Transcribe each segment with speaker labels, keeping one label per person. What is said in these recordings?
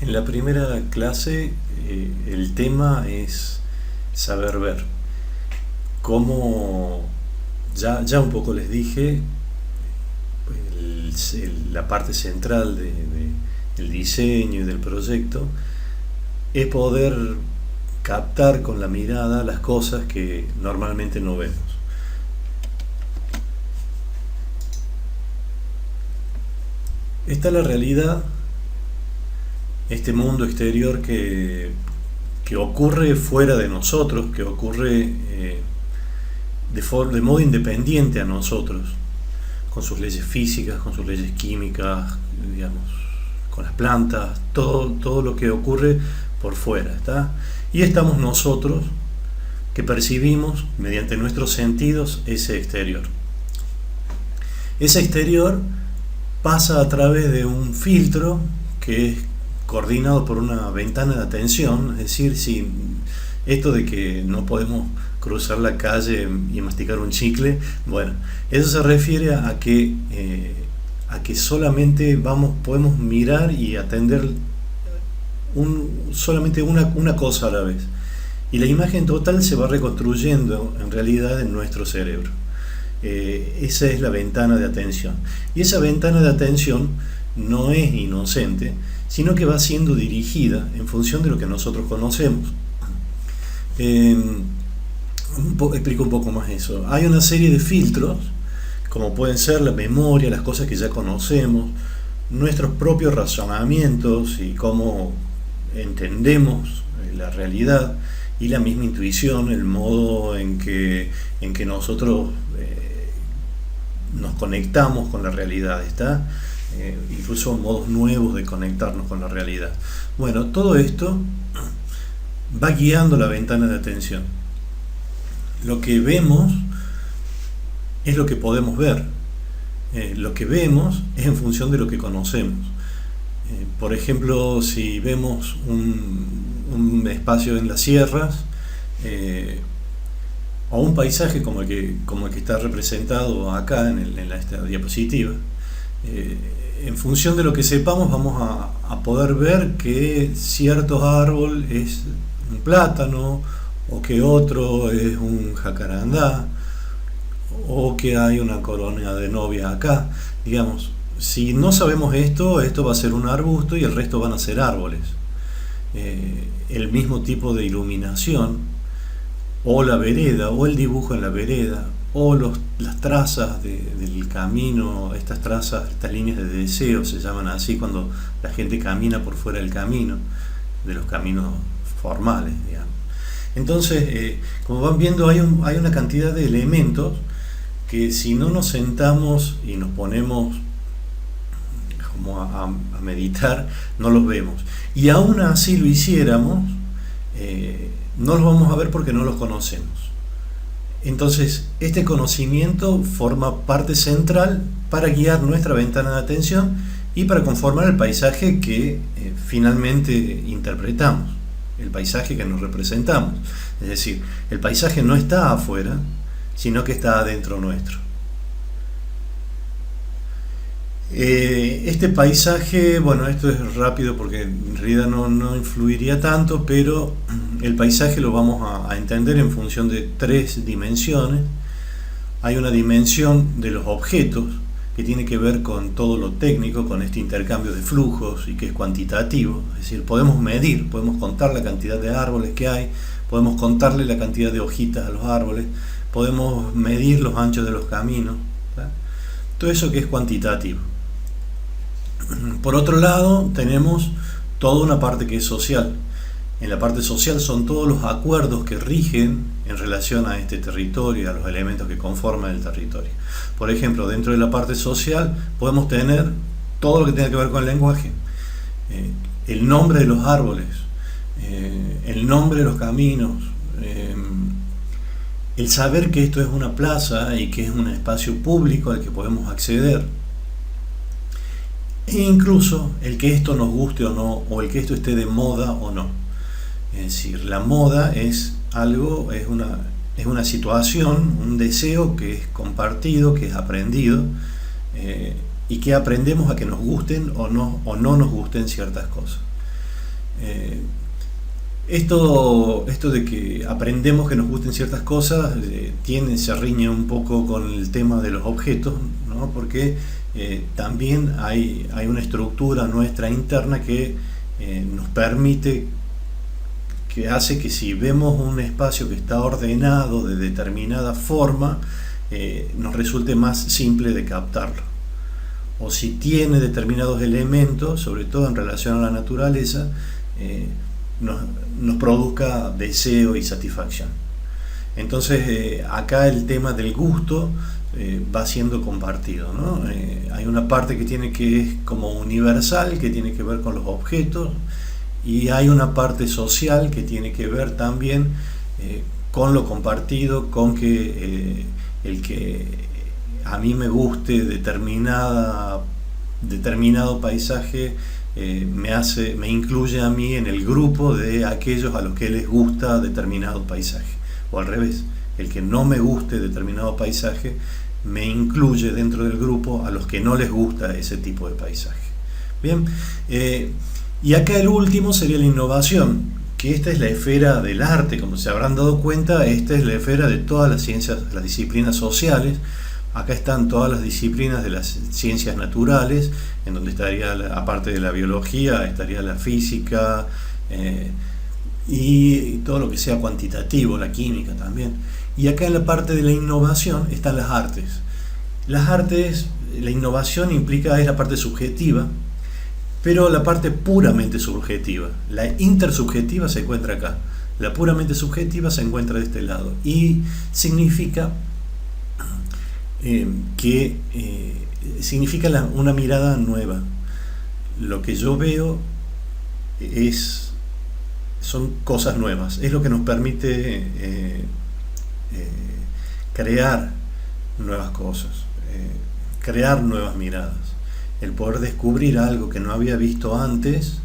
Speaker 1: En la primera clase el tema es saber ver. Como ya un poco les dije, la parte central del diseño y del proyecto es poder captar con la mirada las cosas que normalmente no vemos. Está la realidad, este mundo exterior que ocurre fuera de nosotros, que ocurre de modo independiente a nosotros, con sus leyes físicas, con sus leyes químicas, digamos, con las plantas, todo lo que ocurre por fuera, ¿está? Y estamos nosotros que percibimos mediante nuestros sentidos ese exterior. Ese exterior pasa a través de un filtro que es coordinado por una ventana de atención, es decir, si esto de que no podemos cruzar la calle y masticar un chicle, bueno, eso se refiere a que solamente podemos mirar y atender solamente una cosa a la vez. Y la imagen total se va reconstruyendo en realidad en nuestro cerebro. Esa es la ventana de atención. Y esa ventana de atención no es inocente, sino que va siendo dirigida en función de lo que nosotros conocemos. Explico un poco más eso. Hay una serie de filtros, como pueden ser la memoria, las cosas que ya conocemos, nuestros propios razonamientos y cómo entendemos la realidad, y la misma intuición, el modo en que nosotros nos conectamos con la realidad, ¿está? Incluso modos nuevos de conectarnos con la realidad. Bueno, todo esto va guiando la ventana de atención. Lo que vemos es lo que podemos ver. Lo que vemos es en función de lo que conocemos. Por ejemplo, si vemos un espacio en las sierras, o un paisaje como el que está representado acá en esta diapositiva, en función de lo que sepamos vamos a poder ver que cierto árbol es un plátano, o que otro es un jacarandá, o que hay una corona de novia acá. Digamos, si no sabemos esto va a ser un arbusto y el resto van a ser árboles. El mismo tipo de iluminación, o la vereda, o el dibujo en la vereda, o las trazas del camino, estas líneas de deseo se llaman así cuando la gente camina por fuera del camino, de los caminos formales, digamos. Entonces, como van viendo, hay una cantidad de elementos que si no nos sentamos y nos ponemos como a meditar, no los vemos. Y aún así lo hiciéramos, no los vamos a ver porque no los conocemos. Entonces, este conocimiento forma parte central para guiar nuestra ventana de atención y para conformar el paisaje que finalmente interpretamos, el paisaje que nos representamos. Es decir, el paisaje no está afuera, sino que está adentro nuestro. Este paisaje, bueno, esto es rápido porque en realidad no influiría tanto, pero el paisaje lo vamos a entender en función de tres dimensiones. Hay una dimensión de los objetos que tiene que ver con todo lo técnico, con este intercambio de flujos y que es cuantitativo, es decir, podemos medir, podemos contar la cantidad de árboles que hay, podemos contarle la cantidad de hojitas a los árboles, podemos medir los anchos de los caminos, ¿tá? Todo eso que es cuantitativo. Por otro lado, tenemos toda una parte que es social. En la parte social son todos los acuerdos que rigen en relación a este territorio, a los elementos que conforman el territorio. Por ejemplo, dentro de la parte social podemos tener todo lo que tenga que ver con el lenguaje, el nombre de los árboles, el nombre de los caminos, el saber que esto es una plaza y que es un espacio público al que podemos acceder, e incluso el que esto nos guste o no, o el que esto esté de moda o no. Es decir, la moda es algo, es una situación, un deseo que es compartido, que es aprendido, y que aprendemos a que nos gusten o no nos gusten ciertas cosas. Eh, esto de que aprendemos que nos gusten ciertas cosas se riñe un poco con el tema de los objetos, ¿no? Porque también hay una estructura nuestra interna que nos permite, que hace que si vemos un espacio que está ordenado de determinada forma, nos resulte más simple de captarlo. O si tiene determinados elementos, sobre todo en relación a la naturaleza, nos produzca deseo y satisfacción. Entonces acá el tema del gusto va siendo compartido, ¿no? Hay una parte que es como universal, que tiene que ver con los objetos, y hay una parte social que tiene que ver también con lo compartido, con que el que a mí me guste determinado paisaje me incluye a mí en el grupo de aquellos a los que les gusta determinado paisaje, o al revés, el que no me guste determinado paisaje me incluye dentro del grupo a los que no les gusta ese tipo de paisaje. Bien, y acá el último sería la innovación, que esta es la esfera del arte. Como se habrán dado cuenta, esta es la esfera de todas las ciencias, las disciplinas sociales. Acá están todas las disciplinas de las ciencias naturales, en donde estaría, aparte de la biología, estaría la física y todo lo que sea cuantitativo, la química también. Y acá en la parte de la innovación están las artes. Las artes, la innovación es la parte subjetiva, pero la parte puramente subjetiva. La intersubjetiva se encuentra acá, la puramente subjetiva se encuentra de este lado, y significa una mirada nueva. Lo que yo veo son cosas nuevas, es lo que nos permite crear nuevas cosas, crear nuevas miradas. El poder descubrir algo que no había visto antes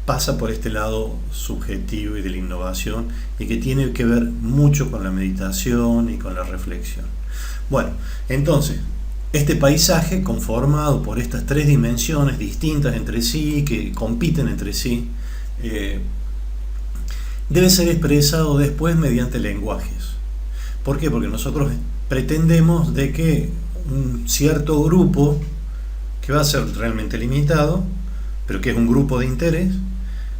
Speaker 1: pasa por este lado subjetivo y de la innovación, y que tiene que ver mucho con la meditación y con la reflexión. Bueno, entonces, este paisaje conformado por estas tres dimensiones distintas entre sí, que compiten entre sí, debe ser expresado después mediante lenguajes. ¿Por qué? Porque nosotros pretendemos de que un cierto grupo, que va a ser realmente limitado, pero que es un grupo de interés,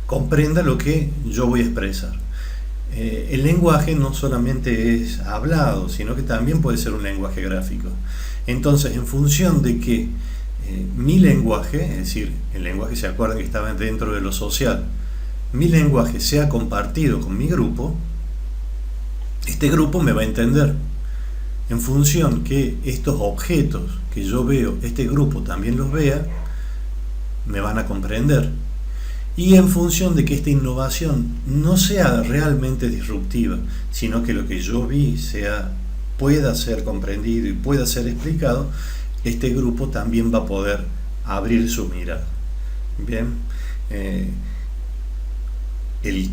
Speaker 1: comprenda lo que yo voy a expresar. El lenguaje no solamente es hablado, sino que también puede ser un lenguaje gráfico. Entonces, en función de que mi lenguaje, es decir, el lenguaje, se acuerdan que estaba dentro de lo social, mi lenguaje sea compartido con mi grupo, este grupo me va a entender. En función que estos objetos que yo veo, este grupo también los vea, me van a comprender. Y en función de que esta innovación no sea realmente disruptiva, sino que lo que yo vi pueda ser comprendido y pueda ser explicado, este grupo también va a poder abrir su mirada. Bien, el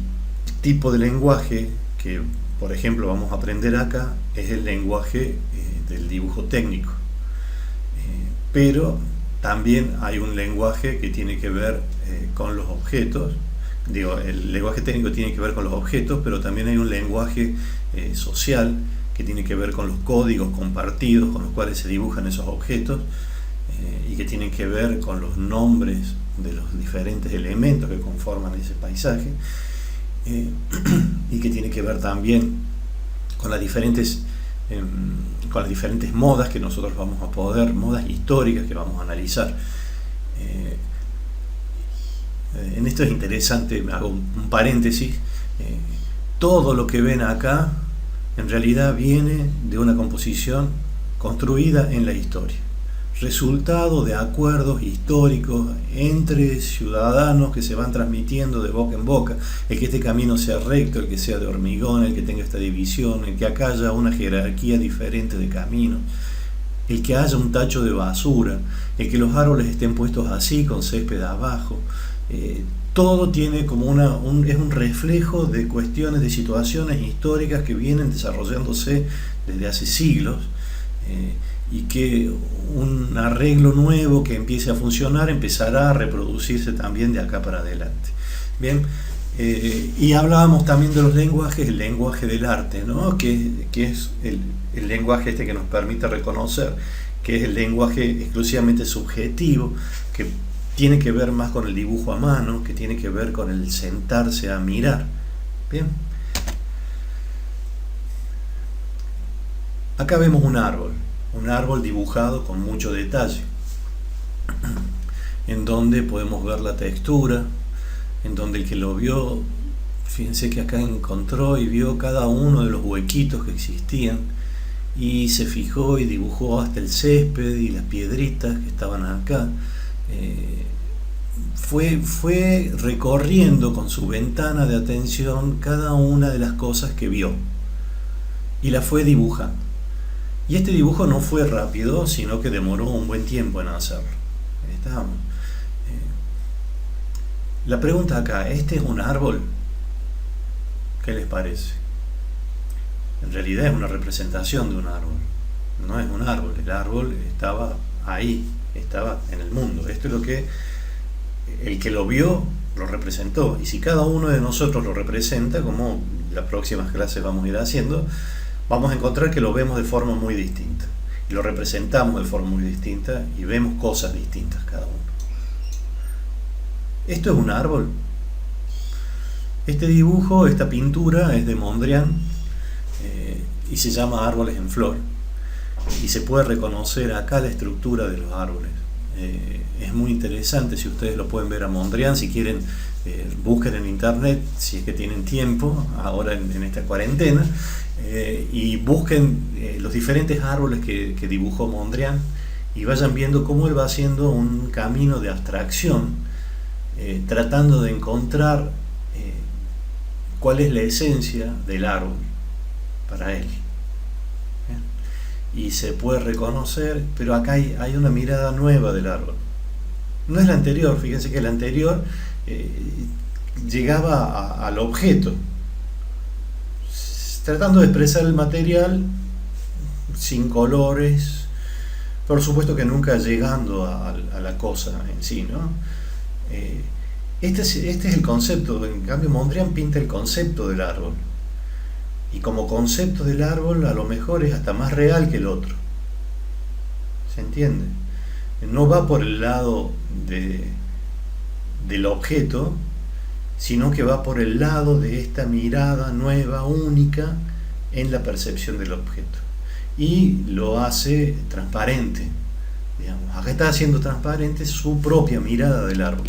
Speaker 1: tipo de lenguaje que, por ejemplo, vamos a aprender acá es el lenguaje del dibujo técnico, pero también hay un lenguaje que tiene que ver con los objetos. El lenguaje técnico tiene que ver con los objetos, pero también hay un lenguaje social que tiene que ver con los códigos compartidos con los cuales se dibujan esos objetos, y que tienen que ver con los nombres de los diferentes elementos que conforman ese paisaje, y que tiene que ver también con las diferentes modas que nosotros vamos a poder, modas históricas que vamos a analizar. En esto es interesante, me hago un paréntesis, todo lo que ven acá en realidad viene de una composición construida en la historia, resultado de acuerdos históricos entre ciudadanos que se van transmitiendo de boca en boca, el que este camino sea recto, el que sea de hormigón, el que tenga esta división, el que acá haya una jerarquía diferente de caminos, el que haya un tacho de basura, el que los árboles estén puestos así con césped abajo. Todo tiene como es un reflejo de cuestiones, de situaciones históricas que vienen desarrollándose desde hace siglos, y que un arreglo nuevo que empiece a funcionar empezará a reproducirse también de acá para adelante. Bien, y hablábamos también de los lenguajes, el lenguaje del arte, ¿no? que es el lenguaje este que nos permite reconocer, que es el lenguaje exclusivamente subjetivo, que tiene que ver más con el dibujo a mano, que tiene que ver con el sentarse a mirar. Bien. Acá vemos un árbol dibujado con mucho detalle, en donde podemos ver la textura, en donde el que lo vio, fíjense que acá encontró y vio cada uno de los huequitos que existían, y se fijó y dibujó hasta el césped y las piedritas que estaban acá. Fue recorriendo con su ventana de atención cada una de las cosas que vio y las fue dibujando. Y este dibujo no fue rápido, sino que demoró un buen tiempo en hacerlo. Ahí estamos. La pregunta acá, ¿este es un árbol? ¿Qué les parece? En realidad es una representación de un árbol. No es un árbol, el árbol estaba ahí, estaba en el mundo. Esto es lo que el que lo vio lo representó. Y si cada uno de nosotros lo representa, como las próximas clases vamos a ir haciendo, vamos a encontrar que lo vemos de forma muy distinta. Y lo representamos de forma muy distinta y vemos cosas distintas cada uno. ¿Esto es un árbol? Este dibujo, esta pintura es de Mondrian y se llama Árboles en Flor. Y se puede reconocer acá la estructura de los árboles. Es muy interesante, si ustedes lo pueden ver a Mondrian, si quieren busquen en internet, si es que tienen tiempo, ahora en esta cuarentena, y busquen los diferentes árboles que dibujó Mondrian y vayan viendo cómo él va haciendo un camino de abstracción, tratando de encontrar cuál es la esencia del árbol para él. Y se puede reconocer, pero acá hay una mirada nueva del árbol. No es la anterior, fíjense que la anterior llegaba al objeto, tratando de expresar el material sin colores, por supuesto que nunca llegando a la cosa en sí, ¿no? Este es el concepto. En cambio Mondrian pinta el concepto del árbol, y como concepto del árbol a lo mejor es hasta más real que el otro. ¿Se entiende? No va por el lado del objeto, sino que va por el lado de esta mirada nueva, única en la percepción del objeto, y lo hace transparente, digamos. Acá está haciendo transparente su propia mirada del árbol.